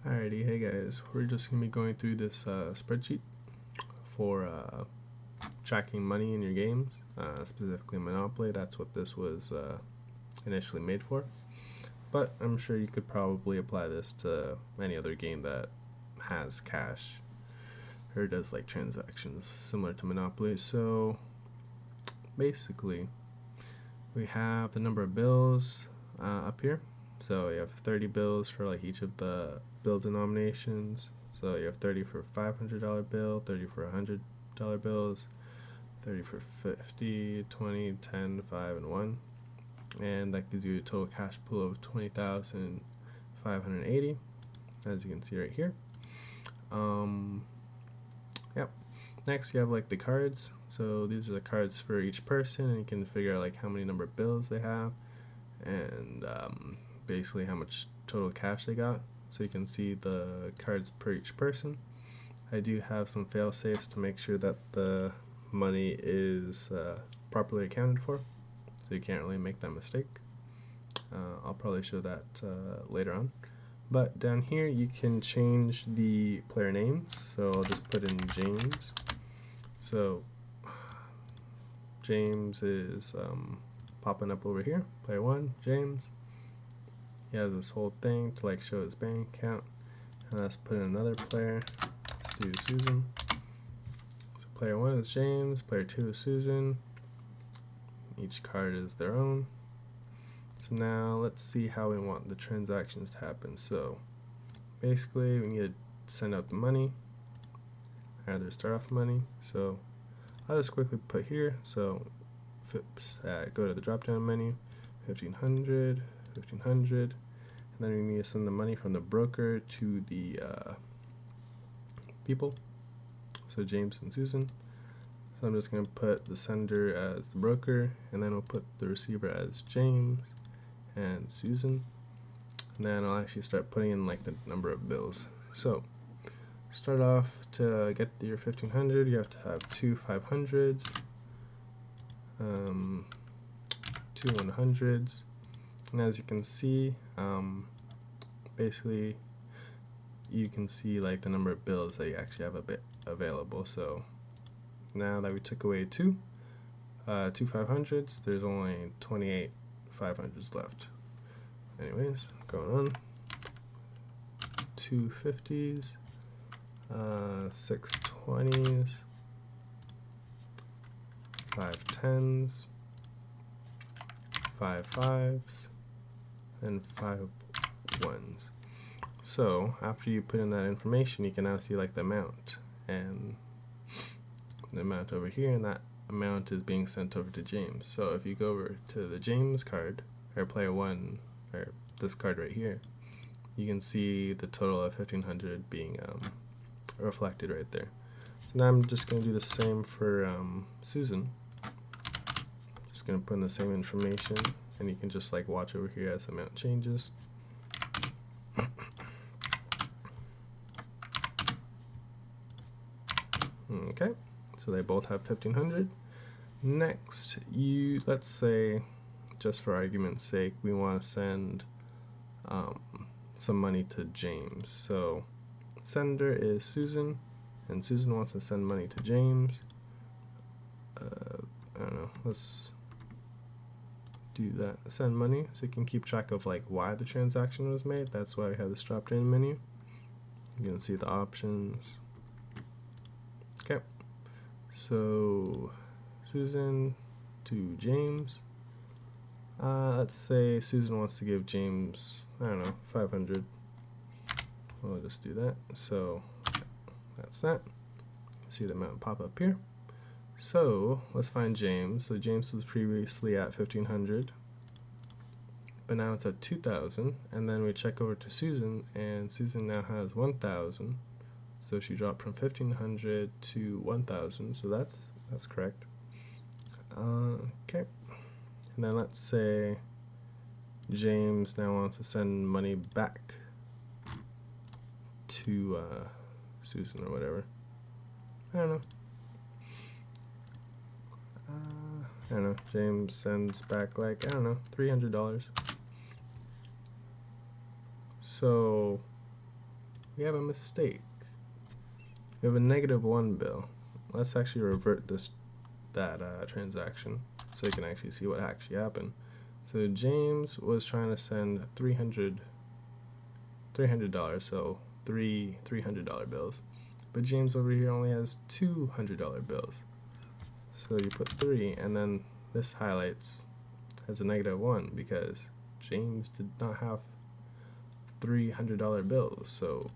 Alrighty, hey guys, we're just going to be going through this spreadsheet for tracking money in your games, specifically Monopoly. That's what this was initially made for. But I'm sure you could probably apply this to any other game that has cash or does like transactions similar to Monopoly. So basically, we have the number of bills up here. So you have 30 bills for like each of the bill denominations. So you have 30 for $500 bill, 30 for $100 bills, 30 for 50, 20, 10, 5, and 1. And that gives you a total cash pool of 20,580, as you can see right here. Yep. Next you have like the cards. So these are the cards for each person, and you can figure out like how many number of bills they have, and basically how much total cash they got. So you can see the cards per each person. I do have some fail safes to make sure that the money is properly accounted for, so you can't really make that mistake. I'll probably show that later on. But down here you can change the player names, so I'll just put in James. So James is popping up over here, player 1, James. He has this whole thing to like show his bank account. And let's put in another player. Let's do Susan. So player 1 is James, player 2 is Susan. Each card is their own. So now let's see how we want the transactions to happen. So basically we need to send out the money, either start off money. So I'll just quickly put here. So go to the drop down menu, 1500, 1500, and then we need to send the money from the broker to the people, so James and Susan. So I'm just going to put the sender as the broker, and then we'll put the receiver as James and Susan, and then I'll actually start putting in like the number of bills. So start off, to get your 1500 you have to have two 500s, two 100s, and as you can see, basically you can see like the number of bills that you actually have a bit available. So now that we took away two 500s, there's only 28 500s left. Anyways, going on, two 50s, six 20s, five 10s, five 5s, and five 1s. So after you put in that information, you can now see like the amount and the amount over here, and that amount is being sent over to James. So if you go over to the James card, or player 1, or this card right here, you can see the total of 1500 being reflected right there. So now I'm just going to do the same for Susan. Just going to put in the same information, and you can just like watch over here as the amount changes. Okay, so they both have 1500. Next, let's say, just for argument's sake, we want to send some money to James. So sender is Susan, and Susan wants to send money to James. I don't know, let's do that, send money, so you can keep track of like why the transaction was made. That's why we have this drop down menu. You can see the options. Okay, so Susan to James. Let's say Susan wants to give James, I don't know, 500. We'll just do that. So that's that. See the amount pop up here. So let's find James. So James was previously at 1500, but now it's at 2000. And then we check over to Susan, and Susan now has 1000. So she dropped from 1500 to 1000. So that's correct. Okay. And then let's say James now wants to send money back to Susan or whatever. I don't know. James sends back like, I don't know, $300. So we have a mistake. We have a -1 bill. Let's actually revert that transaction so you can actually see what actually happened. So James was trying to send $300, so three $300 bills. But James over here only has $200 bills. So you put 3, and then this highlights as a -1 because James did not have $300 bills. So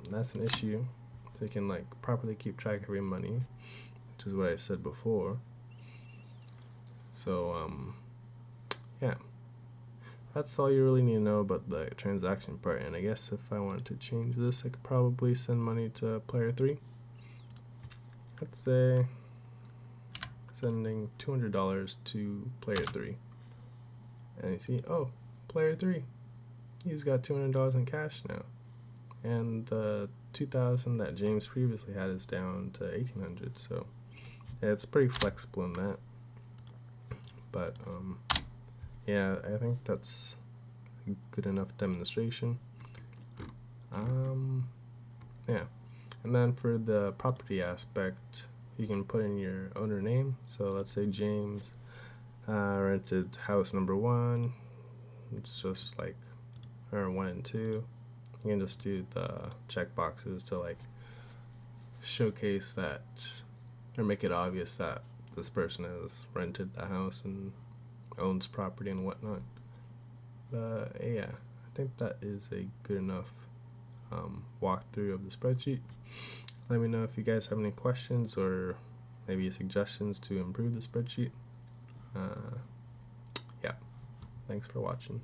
that's an issue. So you can like properly keep track of your money, which is what I said before. So yeah, that's all you really need to know about the transaction part. And I guess if I wanted to change this, I could probably send money to player 3. Let's say sending $200 to player 3, and you see, oh, player 3, he's got $200 in cash now, and the 2,000 that James previously had is down to 1,800. So yeah, it's pretty flexible in that. But yeah, I think that's a good enough demonstration. Yeah, and then for the property aspect, you can put in your owner name. So let's say James rented house number 1. It's just like 1 and 2. You can just do the check boxes to like showcase that or make it obvious that this person has rented the house and owns property and whatnot. But yeah, I think that is a good enough walkthrough of the spreadsheet. Let me know if you guys have any questions or maybe suggestions to improve the spreadsheet. Yeah, thanks for watching.